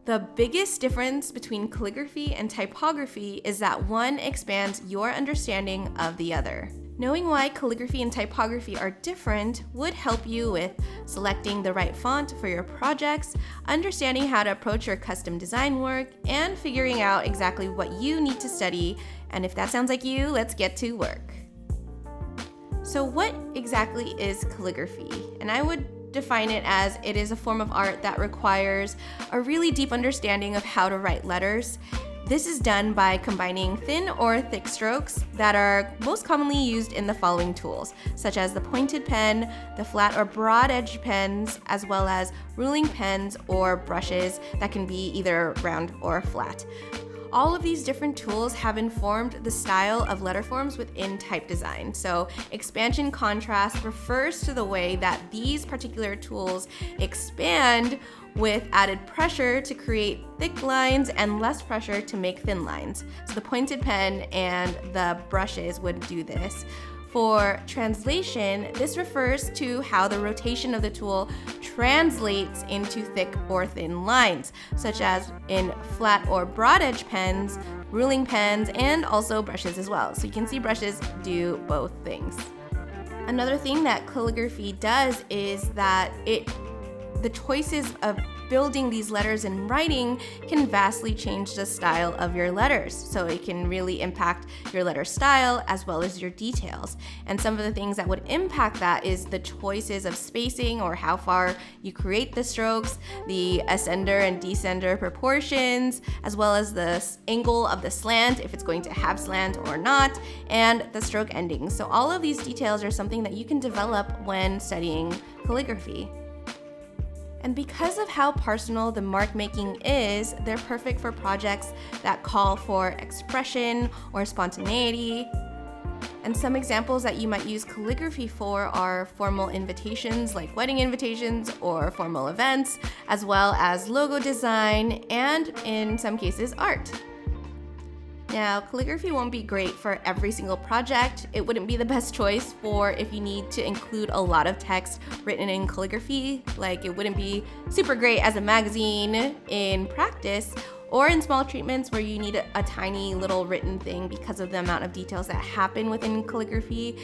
The biggest difference between calligraphy and typography is that one expands your understanding of the other. Knowing why calligraphy and typography are different would help you with selecting the right font for your projects, understanding how to approach your custom design work, and figuring out exactly what you need to study. And if that sounds like you, let's get to work. So what exactly is calligraphy? And I would define it as it is a form of art that requires a really deep understanding of how to write letters. This is done by combining thin or thick strokes that are most commonly used in the following tools, such as the pointed pen, the flat or broad edge pens, as well as ruling pens or brushes that can be either round or flat. All of these different tools have informed the style of letter forms within type design. So expansion contrast refers to the way that these particular tools expand with added pressure to create thick lines and less pressure to make thin lines. So the pointed pen and the brushes would do this. For translation, this refers to how the rotation of the tool translates into thick or thin lines, such as in flat or broad edge pens, ruling pens, and also brushes as well. So you can see brushes do both things. Another thing that calligraphy does is that the choices of building these letters in writing can vastly change the style of your letters. So it can really impact your letter style as well as your details. And some of the things that would impact that is the choices of spacing or how far you create the strokes, the ascender and descender proportions, as well as the angle of the slant, if it's going to have slant or not, and the stroke endings. So all of these details are something that you can develop when studying calligraphy. And because of how personal the mark making is, they're perfect for projects that call for expression or spontaneity. And some examples that you might use calligraphy for are formal invitations like wedding invitations or formal events, as well as logo design and in some cases art. Now, calligraphy won't be great for every single project. It wouldn't be the best choice for if you need to include a lot of text written in calligraphy. Like, it wouldn't be super great as a magazine in practice or in small treatments where you need a tiny little written thing because of the amount of details that happen within calligraphy.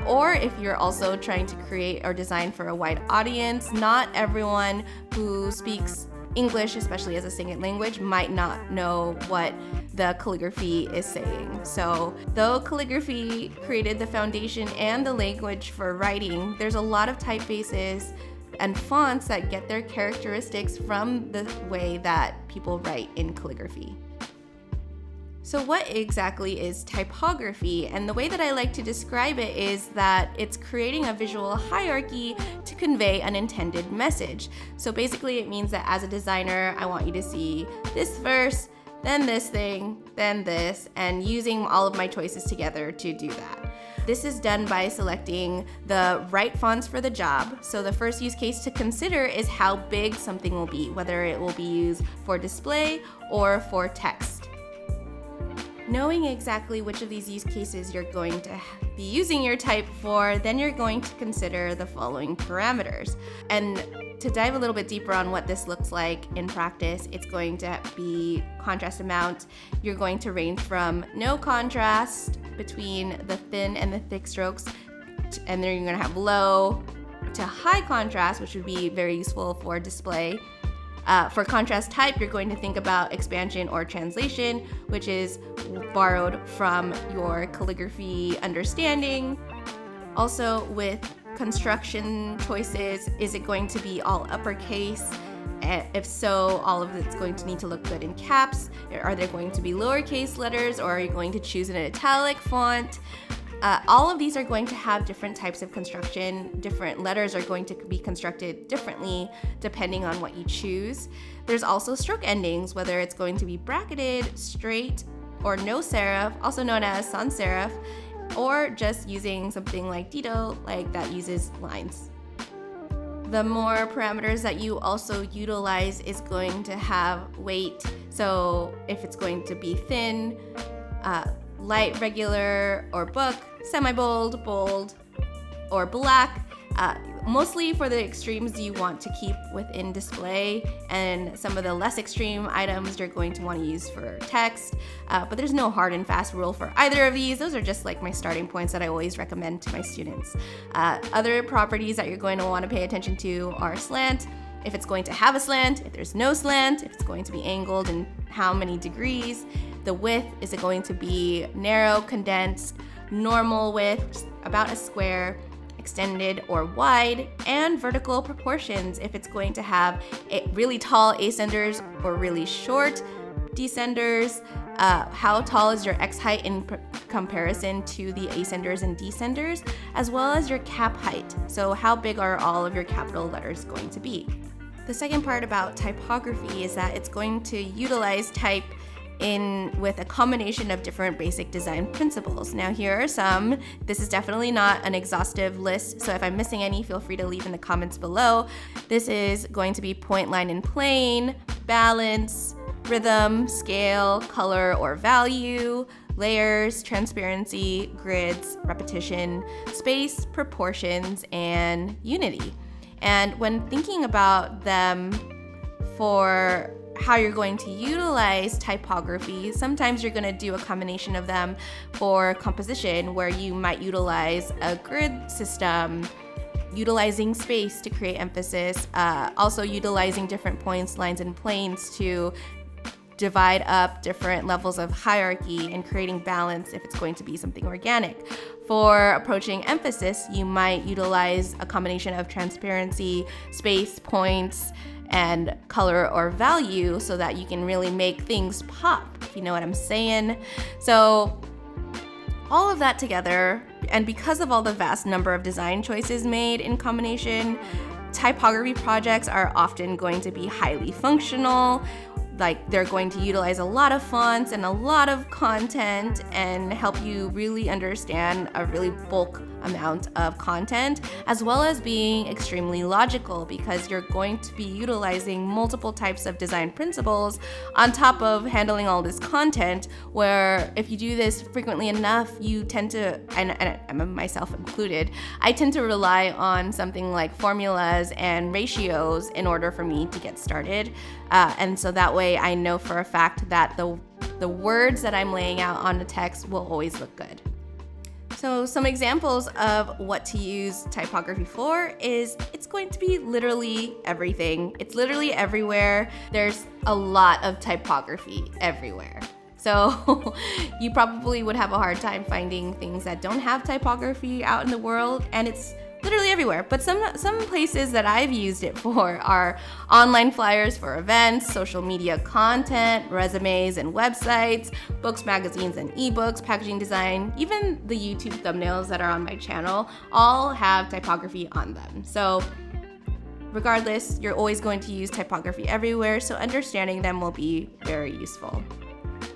Or if you're also trying to create or design for a wide audience, not everyone who speaks English, especially as a second language, might not know what the calligraphy is saying. So though calligraphy created the foundation and the language for writing, there's a lot of typefaces and fonts that get their characteristics from the way that people write in calligraphy. So what exactly is typography? And the way that I like to describe it is that it's creating a visual hierarchy to convey an intended message. So basically it means that as a designer, I want you to see this verse, then this thing, then this, and using all of my choices together to do that. This is done by selecting the right fonts for the job. So the first use case to consider is how big something will be, whether it will be used for display or for text. Knowing exactly which of these use cases you're going to be using your type for, then you're going to consider the following parameters. And to dive a little bit deeper on what this looks like in practice, it's going to be contrast amount. You're going to range from no contrast between the thin and the thick strokes, and then you're going to have low to high contrast, which would be very useful for display. For contrast type, you're going to think about expansion or translation, which is borrowed from your calligraphy understanding. Also, with construction choices, is it going to be all uppercase? If so, all of it's going to need to look good in caps. Are there going to be lowercase letters, or are you going to choose an italic font? All of these are going to have different types of construction. Different letters are going to be constructed differently depending on what you choose. There's also stroke endings, whether it's going to be bracketed, straight, or no serif, also known as sans serif, or just using something like Dito, like that uses lines. The more parameters that you also utilize is going to have weight. So if it's going to be thin, light, regular, or book, semi-bold, bold, or black, Mostly for the extremes you want to keep within display, and some of the less extreme items you're going to want to use for text, but there's no hard and fast rule for either of these. Those are just like my starting points that I always recommend to my students. Other properties that you're going to want to pay attention to are slant, if it's going to have a slant, if there's no slant, if it's going to be angled and how many degrees, the width, is it going to be narrow, condensed, normal width, about a square, extended or wide, and vertical proportions, if it's going to have really tall ascenders or really short descenders, how tall is your X height in comparison to the ascenders and descenders, as well as your cap height. So how big are all of your capital letters going to be? The second part about typography is that it's going to utilize type with a combination of different basic design principles. Now here are some. This is definitely not an exhaustive list, so if I'm missing any, feel free to leave in the comments below. This is going to be point, line, and plane, balance, rhythm, scale, color or value, layers, transparency, grids, repetition, space, proportions, and unity. And when thinking about them for how you're going to utilize typography, sometimes you're going to do a combination of them for composition, where you might utilize a grid system, utilizing space to create emphasis, also utilizing different points, lines, and planes to divide up different levels of hierarchy and creating balance if it's going to be something organic. For approaching emphasis, you might utilize a combination of transparency, space, points, and color or value so that you can really make things pop, if you know what I'm saying. So all of that together, and because of all the vast number of design choices made in combination, typography projects are often going to be highly functional. Like, they're going to utilize a lot of fonts and a lot of content and help you really understand a really bulk amount of content, as well as being extremely logical, because you're going to be utilizing multiple types of design principles on top of handling all this content, where if you do this frequently enough, you tend to, and myself included, I tend to rely on something like formulas and ratios in order for me to get started. And so that way I know for a fact that the words that I'm laying out on the text will always look good. So some examples of what to use typography for is, it's going to be literally everything. It's literally everywhere. There's a lot of typography everywhere. So you probably would have a hard time finding things that don't have typography out in the world, and it's literally everywhere. But some places that I've used it for are online flyers for events, social media content, resumes and websites, books, magazines, and ebooks, packaging design, even the YouTube thumbnails that are on my channel all have typography on them. So regardless, you're always going to use typography everywhere, so understanding them will be very useful.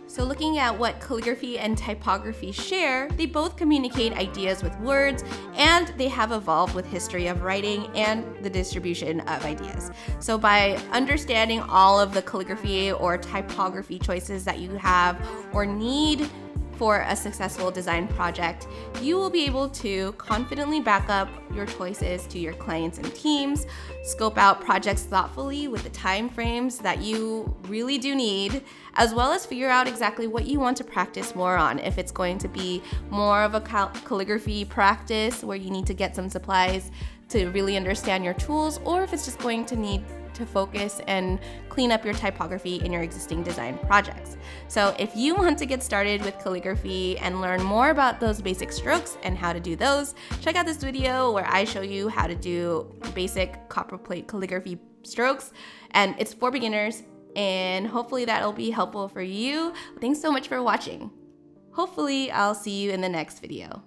So looking at what calligraphy and typography share, they both communicate ideas with words, and they have evolved with history of writing and the distribution of ideas. So by understanding all of the calligraphy or typography choices that you have or need for a successful design project, you will be able to confidently back up your choices to your clients and teams, scope out projects thoughtfully with the time frames that you really do need, as well as figure out exactly what you want to practice more on. If it's going to be more of a calligraphy practice where you need to get some supplies to really understand your tools, or if it's just going to need to focus and clean up your typography in your existing design projects. So if you want to get started with calligraphy and learn more about those basic strokes and how to do those, check out this video where I show you how to do basic copperplate calligraphy strokes, and it's for beginners, and hopefully that'll be helpful for you. Thanks so much for watching. Hopefully I'll see you in the next video.